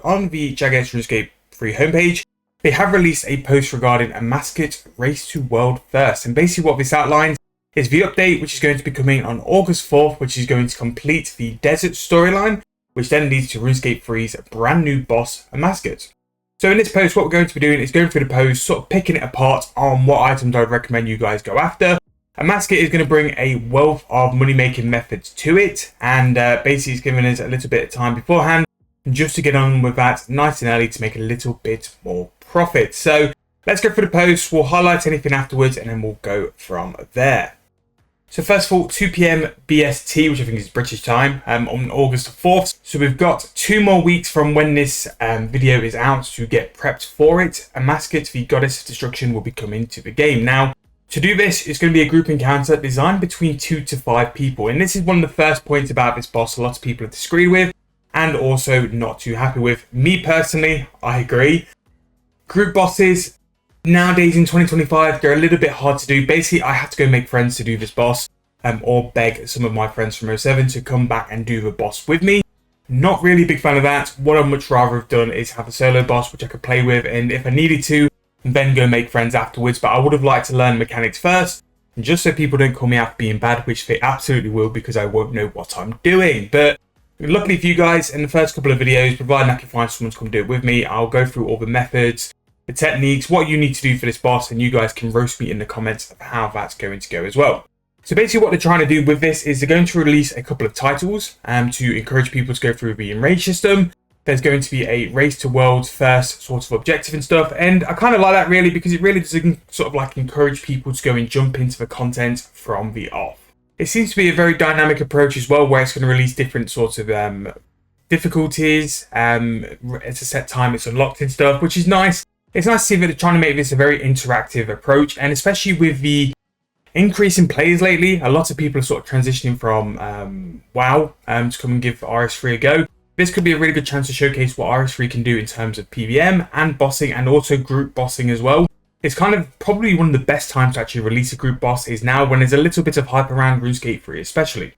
on the Jagex Runescape free homepage, they have released a post regarding Amascut Race to World First. And basically what this outlines is the update, which is going to be coming on August 4th, which is going to complete the desert storyline, which then leads to RuneScape 3's brand new boss, Amascut. So in this post, what we're going to be doing is going through the post, sort of picking it apart on what items I'd recommend you guys go after. Amascut is going to bring a wealth of money-making methods to it, and basically it's giving us a little bit of time beforehand just to get on with that nice and early to make a little bit more profit. So let's go through the post, we'll highlight anything afterwards, and then we'll go from there. So first of all, 2 PM BST, which I think is British time, on August 4th. So we've got 2 more weeks from when this video is out to get prepped for it. Amascut, the Goddess of Destruction, will be coming to the game. Now, to do this, it's going to be a group encounter designed between 2 to 5 people. And this is one of the first points about this boss a lot of people have disagreed with and also not too happy with. Me personally, I agree. Group bosses, nowadays in 2025, they're a little bit hard to do. Basically, I have to go make friends to do this boss, or beg some of my friends from 07 to come back and do the boss with me. Not really a big fan of that. What I'd much rather have done is have a solo boss which I could play with, and if I needed to, then go make friends afterwards. But I would have liked to learn mechanics first, just so people don't call me out for being bad, which they absolutely will, because I won't know what I'm doing. But luckily for you guys, in the first couple of videos, providing I can find someone to come do it with me, I'll go through all the methods, the techniques, what you need to do for this boss, and you guys can roast me in the comments of how that's going to go as well. So basically what they're trying to do with this is they're going to release a couple of titles to encourage people to go through the enrage system. There's going to be a race to world first sort of objective and stuff, and I kind of like that really, because it really does sort of like encourage people to go and jump into the content from the off. It seems to be a very dynamic approach as well, where it's going to release different sorts of difficulties. It's a set time, it's unlocked and stuff, which is nice. It's nice to see that they're trying to make this a very interactive approach, and especially with the increase in players lately, a lot of people are sort of transitioning from WoW to come and give RS3 a go. This could be a really good chance to showcase what RS3 can do in terms of PVM and bossing, and also group bossing as well. It's kind of probably one of the best times to actually release a group boss is now, when there's a little bit of hype around RuneScape 3 especially.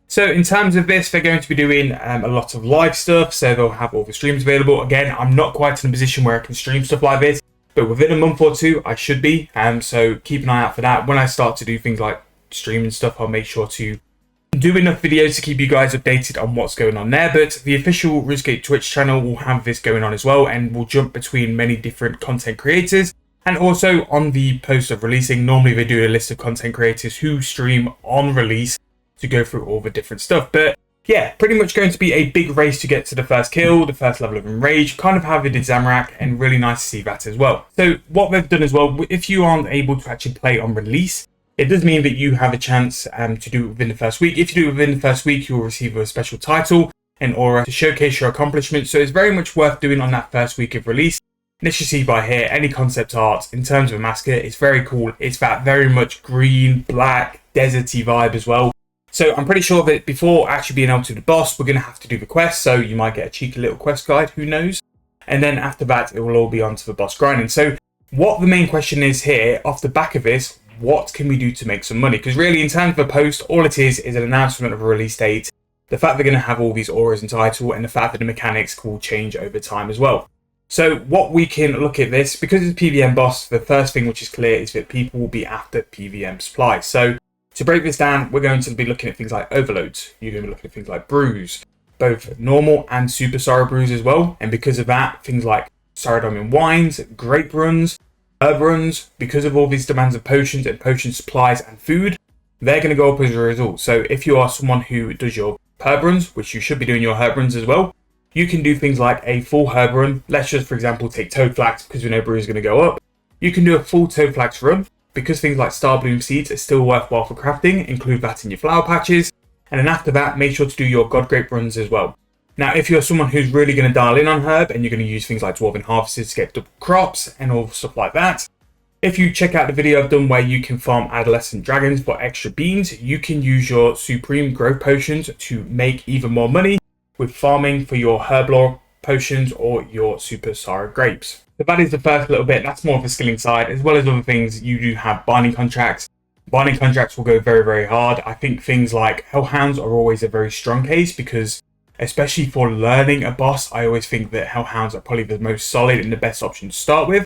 So in terms of this, they're going to be doing a lot of live stuff, so they'll have all the streams available. Again, I'm not quite in a position where I can stream stuff like this, but within a month or 2, I should be. So keep an eye out for that. When I start to do things like streaming stuff, I'll make sure to do enough videos to keep you guys updated on what's going on there. But the official RuneScape Twitch channel will have this going on as well, and will jump between many different content creators. And also on the post of releasing, normally they do a list of content creators who stream on release to go through all the different stuff. But yeah, pretty much going to be a big race to get to the first kill, the first level of enrage, kind of how they did Zamorak, and really nice to see that as well. So what they've done as well, if you aren't able to actually play on release, it does mean that you have a chance to do it within the first week. If you do it within the first week, you will receive a special title and aura to showcase your accomplishments. So it's very much worth doing on that first week of release. And as you see by here, any concept art in terms of Amascut, it's very cool. It's that very much green, black, deserty vibe as well. So I'm pretty sure that before actually being able to do the boss, we're going to have to do the quest. So you might get a cheeky little quest guide, who knows? And then after that, it will all be on to the boss grinding. So what the main question is here, off the back of this, what can we do to make some money? Because really, in terms of a post, all it is an announcement of a release date, the fact they're going to have all these auras and title, and the fact that the mechanics will change over time as well. So what we can look at this, because it's a PVM boss, the first thing which is clear is that people will be after PVM supply. So to break this down, we're going to be looking at things like overloads. You're going to be looking at things like brews, both normal and super sorrow brews as well. And because of that, things like Saradomian wines, grape runs, herb runs, because of all these demands of potions and potion supplies and food, they're going to go up as a result. So if you are someone who does your herb runs, which you should be doing your herb runs as well, you can do things like a full herb run. Let's just, for example, take toad flax, because we know brew is going to go up. You can do a full toad flax run, because things like star bloom seeds are still worthwhile for crafting. Include that in your flower patches. And then after that, make sure to do your god grape runs as well. Now, if you're someone who's really going to dial in on herb, and you're going to use things like dwarven harvesters to get double crops and all stuff like that, if you check out the video I've done where you can farm adolescent dragons for extra beans, you can use your supreme growth potions to make even more money with farming for your herblore potions or your super sour grapes. So that is the first little bit. That's more of a skilling side, as well as other things. You do have binding contracts. Binding contracts will go very, very hard. I think things like hellhounds are always a very strong case, because especially for learning a boss. I always think that hellhounds are probably the most solid and the best option to start with.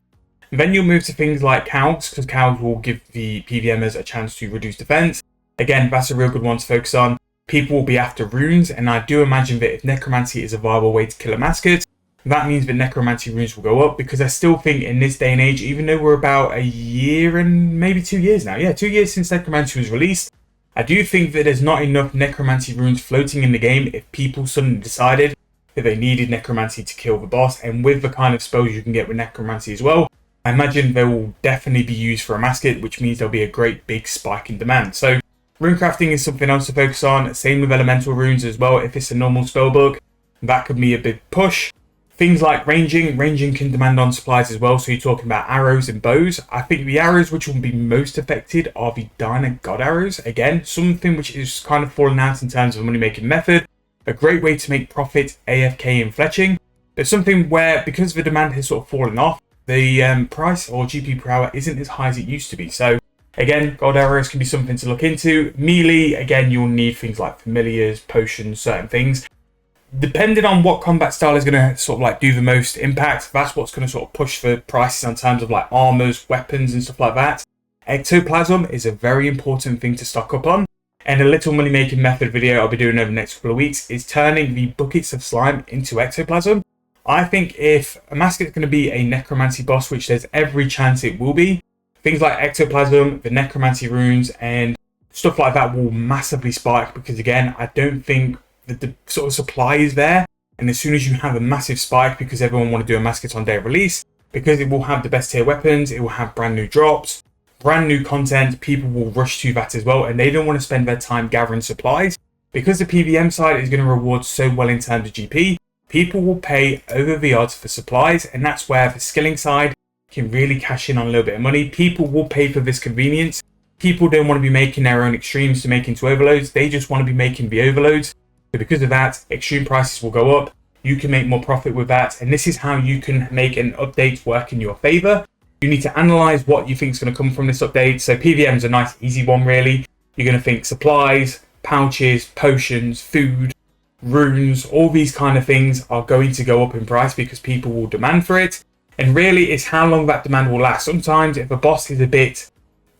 And then you'll move to things like cows, because cows will give the PVMers a chance to reduce defense. Again, that's a real good one to focus on. People will be after runes, and I do imagine that if necromancy is a viable way to kill Amascut, that means that necromancy runes will go up, because I still think in this day and age, even though we're about a year and maybe 2 years now, 2 years since necromancy was released, I do think that there's not enough necromancy runes floating in the game if people suddenly decided that they needed necromancy to kill the boss. And with the kind of spells you can get with necromancy as well, I imagine they will definitely be used for Amascut, which means there'll be a great big spike in demand. So rune crafting is something else to focus on. Same with elemental runes as well. If it's a normal spellbook, that could be a big push. Things like ranging can demand on supplies as well. So you're talking about arrows and bows. I think the arrows which will be most affected are the Diner God arrows. Again, something which is kind of fallen out in terms of a money making method. A great way to make profit AFK and fletching. But something where, because the demand has sort of fallen off, the price or GP per hour isn't as high as it used to be. So again, God arrows can be something to look into. Melee, again, you'll need things like familiars, potions, certain things. Depending on what combat style is going to sort of like do the most impact, that's what's going to sort of push for prices in terms of like armors, weapons and stuff like that. Ectoplasm is a very important thing to stock up on. And a little money making method video I'll be doing over the next couple of weeks is turning the buckets of slime into ectoplasm. I think if Amascut is going to be a necromancy boss, which there's every chance it will be, things like ectoplasm, the necromancy runes and stuff like that will massively spike, because again, I don't think that the sort of supply is there. And as soon as you have a massive spike, because everyone want to do Amascut on day of release, because it will have the best tier weapons, it will have brand new drops, brand new content, people will rush to that as well, and they don't want to spend their time gathering supplies. Because the PVM side is going to reward so well in terms of GP, people will pay over the odds for supplies, and that's where the skilling side can really cash in on a little bit of money. People will pay for this convenience. People don't want to be making their own extremes to make into overloads, they just want to be making the overloads. So because of that, extreme prices will go up, you can make more profit with that, and this is how you can make an update work in your favor. You need to analyze what you think is going to come from this update. So PVM is a nice easy one really. You're going to think supplies, pouches, potions, food, runes, all these kind of things are going to go up in price because people will demand for it. And really it's how long that demand will last. Sometimes if a boss is a bit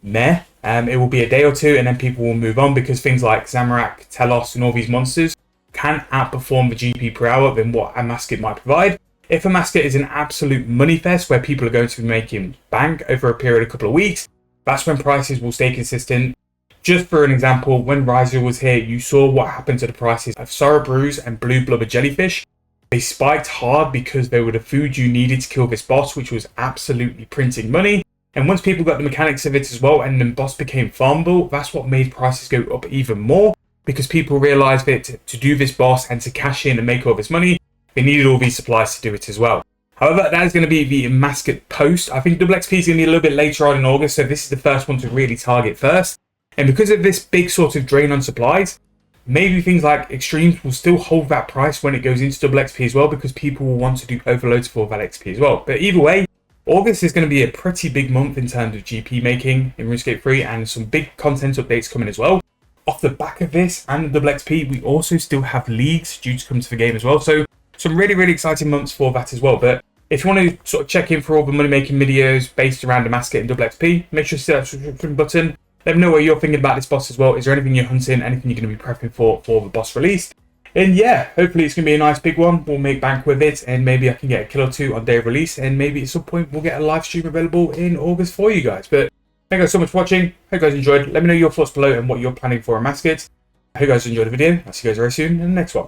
meh, it will be a day or two and then people will move on, because things like Zamorak, Telos and all these monsters can outperform the GP per hour than what Amascut might provide. If Amascut is an absolute money fest where people are going to be making bank over a period of a couple of weeks, that's when prices will stay consistent. Just for an example, when Riser was here, you saw what happened to the prices of Sorrow Brews and Blue Blubber Jellyfish. They spiked hard because they were the food you needed to kill this boss, which was absolutely printing money. And once people got the mechanics of it as well, and the boss became farmable, that's what made prices go up even more, because people realized that to do this boss and to cash in and make all this money, they needed all these supplies to do it as well. However, that is going to be the Amascut post. I think double XP is going to be a little bit later on in August, so this is the first one to really target first. And because of this big sort of drain on supplies, maybe things like extremes will still hold that price when it goes into double XP as well, because people will want to do overloads for that XP as well. But either way, August is going to be a pretty big month in terms of GP making in RuneScape 3, and some big content updates coming as well. Off the back of this and the double XP, we also still have leagues due to come to the game as well. So some really exciting months for that as well. But if you want to sort of check in for all the money making videos based around Amascut and double XP, make sure to hit that subscription button. Let me know what you're thinking about this boss as well. Is there anything you're hunting, anything you're going to be prepping for the boss release? And yeah, hopefully it's going to be a nice big one. We'll make bank with it, and maybe I can get a kill or two on day of release, and maybe at some point we'll get a live stream available in August for you guys. But thank you guys so much for watching. Hope you guys enjoyed. Let me know your thoughts below and what you're planning for Amascut. I hope you guys enjoyed the video. I'll see you guys very soon in the next one.